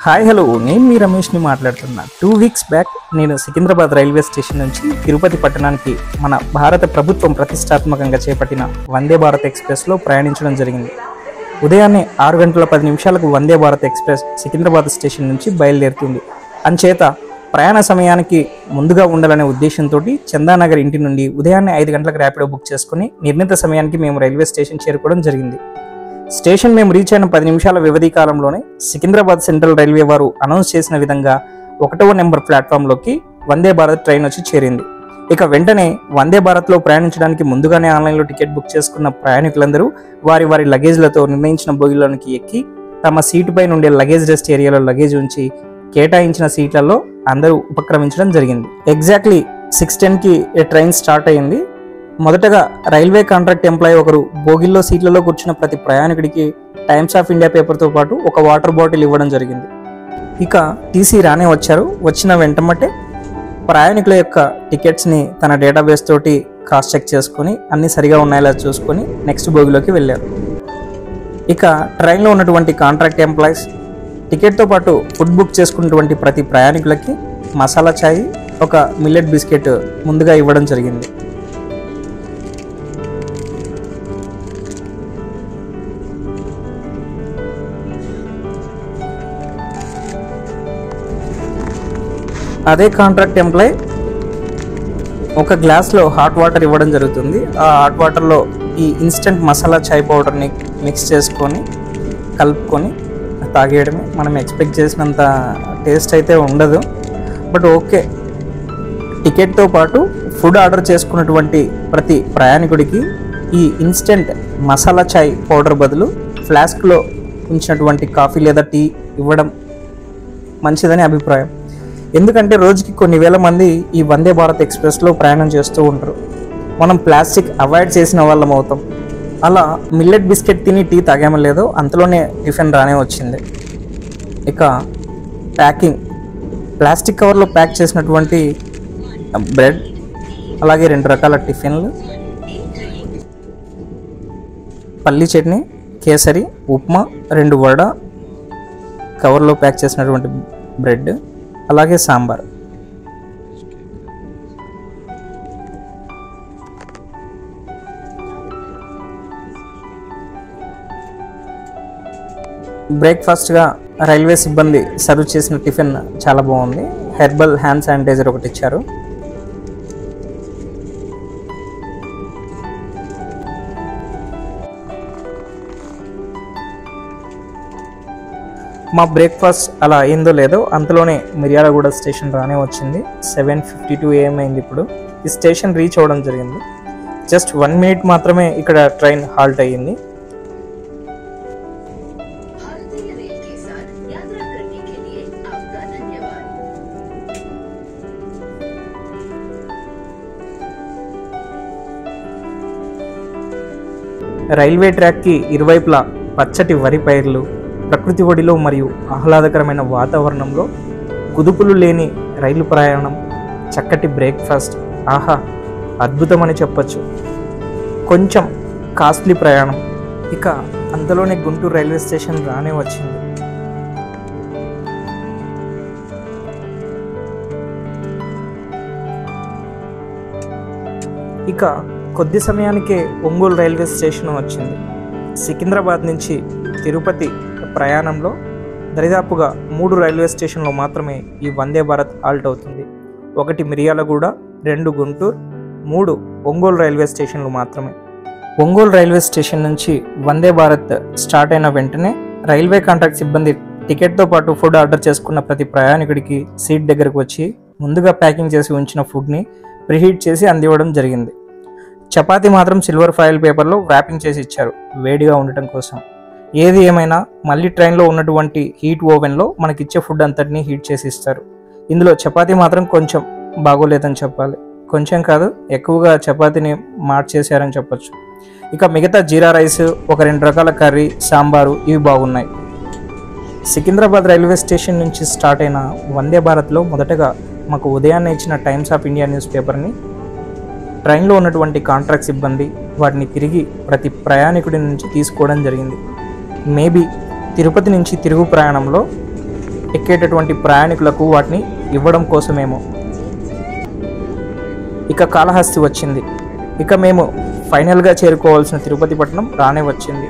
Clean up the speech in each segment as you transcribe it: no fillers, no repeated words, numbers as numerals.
Hi hello, నేను మీ రమేష్ని మాట్లాడుతున్నా. 2 weeks back నేను సికింద్రాబాద్ రైల్వే స్టేషన్ నుంచి తిరుపతి పట్టణానికి మన భారత ప్రభుత్వం ప్రతిష్టాత్మకంగా చేపట్టిన వందే భారత్ ఎక్స్ప్రెస్లో ప్రయాణించడం జరిగింది. ఉదయాన్నే 6 గంటల 10 నిమిషాలకు వందే భారత్ ఎక్స్ప్రెస్ సికింద్రాబాద్ స్టేషన్ నుంచి బయలుదేరుతుంది. అంచేత ప్రయాణ సమయానికి ముందుగా ఉండాలనే ఉద్దేశంతో చందానగర్ ఇంటి నుండి ఉదయాన్నే 5 గంటలకు ర్యాపిడో బుక్ చేసుకుని నిర్ణీత సమయానికి మేము రైల్వే స్టేషన్ చేరుకోవడం జరిగింది. స్టేషన్ మేము రీచ్ అయిన 10 నిమిషాల వ్యవధి కాలంలోనే సికింద్రాబాద్ సెంట్రల్ రైల్వే వారు అనౌన్స్ చేసిన విధంగా 1వ నెంబర్ ప్లాట్ఫామ్లోకి వందే భారత్ ట్రైన్ వచ్చి చేరింది. ఇక వెంటనే వందే భారత్లో ప్రయాణించడానికి ముందుగానే ఆన్లైన్లో టికెట్ బుక్ చేసుకున్న ప్రయాణికులందరూ వారి వారి లగేజ్లతో నిర్ణయించిన బోగిలోనికి ఎక్కి తమ సీటుపై నుండే లగేజ్ రెస్ట్ ఏరియాలో లగేజ్ ఉంచి కేటాయించిన సీట్లలో అందరూ ఉపక్రమించడం జరిగింది. ఎగ్జాక్ట్లీ 6:10కి ట్రైన్ స్టార్ట్ అయింది. మొదటగా రైల్వే కాంట్రాక్ట్ ఎంప్లాయీ ఒకరు బోగిల్లో సీట్లలో కూర్చున్న ప్రతి ప్రయాణికుడికి టైమ్స్ ఆఫ్ ఇండియా పేపర్తో పాటు ఒక వాటర్ బాటిల్ ఇవ్వడం జరిగింది. ఇక టీసీ రానే వచ్చారు. వచ్చిన వెంటనే ప్రయాణికుల యొక్క టికెట్స్ని తన డేటాబేస్ తోటి క్రాస్ చెక్ చేసుకొని అన్నీ సరిగా ఉన్నాయో చూసుకొని నెక్స్ట్ బోగిలోకి వెళ్ళారు. ఇక ట్రైన్లో ఉన్నటువంటి కాంట్రాక్ట్ ఎంప్లాయీస్ టికెట్తో పాటు ఫుడ్ బుక్ చేసుకున్నటువంటి ప్రతి ప్రయాణికులకి మసాలా చాయ్, ఒక మిల్లెట్ బిస్కెట్ ముందుగా ఇవ్వడం జరిగింది. అదే కాంట్రాక్ట్ ఎంప్లాయ్ ఒక గ్లాస్లో హాట్ వాటర్ ఇవ్వడం జరుగుతుంది. ఆ హాట్ వాటర్లో ఈ ఇన్స్టెంట్ మసాలా చాయ్ పౌడర్ని మిక్స్ చేసుకొని కలుపుకొని తాగేయడమే. మనం ఎక్స్పెక్ట్ చేసినంత టేస్ట్ అయితే ఉండదు, బట్ ఓకే. టికెట్తో పాటు ఫుడ్ ఆర్డర్ చేసుకున్నటువంటి ప్రతి ప్రయాణికుడికి ఈ ఇన్స్టెంట్ మసాలా చాయ్ పౌడర్ బదులు ఫ్లాస్క్లో ఉంచినటువంటి కాఫీ లేదా టీ ఇవ్వడం మంచిదని అభిప్రాయం. ఎందుకంటే రోజుకి కొన్ని వేల మంది ఈ వందే భారత్ ఎక్స్ప్రెస్లో ప్రయాణం చేస్తూ ఉంటారు. మనం ప్లాస్టిక్ అవాయిడ్ చేసిన వాళ్ళం అవుతాం. అలా మిల్లెట్ బిస్కెట్ తిని టీ తాగామో లేదో అంతలోనే టిఫిన్ రానే వచ్చింది. ఇక ప్యాకింగ్, ప్లాస్టిక్ కవర్లో ప్యాక్ చేసినటువంటి బ్రెడ్, అలాగే 2 రకాల టిఫిన్లు, పల్లీ చట్నీ, కేసరి, ఉప్మా, 2 వడ, కవర్లో ప్యాక్ చేసినటువంటి బ్రెడ్, అలాగే సాంబార్. బ్రేక్ఫాస్ట్గా రైల్వే సిబ్బంది సర్వ్ చేసిన టిఫిన్ చాలా బాగుంది. హెర్బల్ హ్యాండ్ శానిటైజర్ ఒకటి ఇచ్చారు. మా బ్రేక్ఫాస్ట్ అలా అయిందో లేదో అంతలోనే మిర్యాలగూడ స్టేషన్ రానే వచ్చింది. 7:52 AM అయింది. ఇప్పుడు ఈ స్టేషన్ రీచ్ అవ్వడం జరిగింది. జస్ట్ 1 మినిట్ మాత్రమే ఇక్కడ ట్రైన్ హాల్ట్ అయ్యింది. రైల్వే ట్రాక్కి ఇరువైపులా పచ్చటి వరి పైర్లు, ప్రకృతి ఒడిలో మరియు ఆహ్లాదకరమైన వాతావరణంలో కుదుపులు లేని రైలు ప్రయాణం, చక్కటి బ్రేక్ఫాస్ట్, ఆహా అద్భుతమని చెప్పచ్చు. కొంచెం కాస్ట్లీ ప్రయాణం. ఇక అంతలోనే గుంటూరు రైల్వే స్టేషన్ రానే వచ్చింది. ఇక కొద్ది సమయానికే ఒంగోలు రైల్వే స్టేషన్ వచ్చింది. సికింద్రాబాద్ నుంచి తిరుపతి ప్రయాణంలో దరిదాపుగా 3 రైల్వే స్టేషన్లో మాత్రమే ఈ వందే భారత్ హాల్ట్ అవుతుంది. 1 మిర్యాలగూడ, 2 గుంటూరు, 3 ఒంగోలు రైల్వే స్టేషన్లు మాత్రమే. ఒంగోలు రైల్వే స్టేషన్ నుంచి వందే భారత్ స్టార్ట్ అయిన వెంటనే రైల్వే కాంట్రాక్ట్ సిబ్బంది టికెట్తో పాటు ఫుడ్ ఆర్డర్ చేసుకున్న ప్రతి ప్రయాణికుడికి సీట్ దగ్గరకు వచ్చి ముందుగా ప్యాకింగ్ చేసి ఉంచిన ఫుడ్ని ప్రీహీట్ చేసి అందివ్వడం జరిగింది. చపాతీ మాత్రం సిల్వర్ ఫాయిల్ పేపర్లో ర్యాపింగ్ చేసి ఇచ్చారు వేడిగా ఉండటం కోసం. ఏది ఏమైనా మళ్ళీ ట్రైన్లో ఉన్నటువంటి హీట్ ఓవెన్లో మనకిచ్చే ఫుడ్ అంతటినీ హీట్ చేసి ఇస్తారు. ఇందులో చపాతీ మాత్రం కొంచెం బాగోలేదని చెప్పాలి. కొంచెం కాదు, ఎక్కువగా చపాతీని మార్చేసారని చెప్పచ్చు. ఇక మిగతా జీరా రైస్, ఒక 2 రకాల కర్రీ, సాంబారు ఇవి బాగున్నాయి. సికింద్రాబాద్ రైల్వే స్టేషన్ నుంచి స్టార్ట్ అయిన వందే భారత్లో మొదటగా మాకు ఉదయాన్నే ఇచ్చిన టైమ్స్ ఆఫ్ ఇండియా న్యూస్ పేపర్ని ట్రైన్లో ఉన్నటువంటి కాంట్రాక్ట్ సిబ్బంది వాటిని తిరిగి ప్రతి ప్రయాణికుడి నుంచి తీసుకోవడం జరిగింది. మేబీ తిరుపతి నుంచి తిరుగు ప్రయాణంలో ఎక్కేటటువంటి ప్రయాణికులకు వాటిని ఇవ్వడం కోసమేమో. ఇక కాళహస్తి వచ్చింది. ఇక మేము ఫైనల్గా చేరుకోవాల్సిన తిరుపతి పట్టణం రానే వచ్చింది.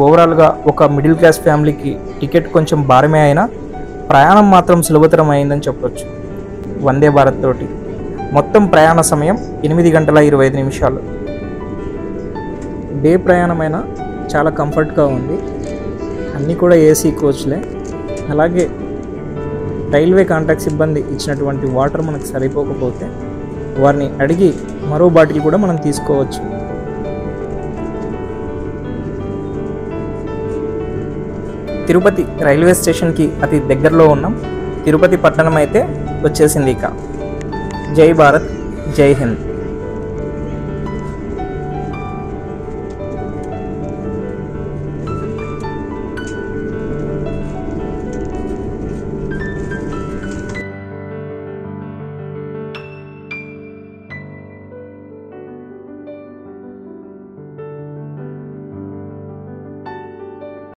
ఓవరాల్గా ఒక మిడిల్ క్లాస్ ఫ్యామిలీకి టికెట్ కొంచెం భారమే అయినా ప్రయాణం మాత్రం సులభతరం అయిందని చెప్పొచ్చు. వందే భారత్ తోటి మొత్తం ప్రయాణ సమయం 8 గంటల 25 నిమిషాలు. డే ప్రయాణమైనా చాలా కంఫర్ట్గా ఉంది. అన్నీ కూడా ఏసీ కోచ్లే. అలాగే రైల్వే కాంట్రాక్ట్ సిబ్బంది ఇచ్చినటువంటి వాటర్ మనకు సరిపోకపోతే వారిని అడిగి మరో బాటిల్ కూడా మనం తీసుకోవచ్చు. తిరుపతి రైల్వే స్టేషన్కి అతి దగ్గరలో ఉన్నాం. తిరుపతి పట్టణం అయితే వచ్చేసింది. ఇక జై భారత్, జై హింద్.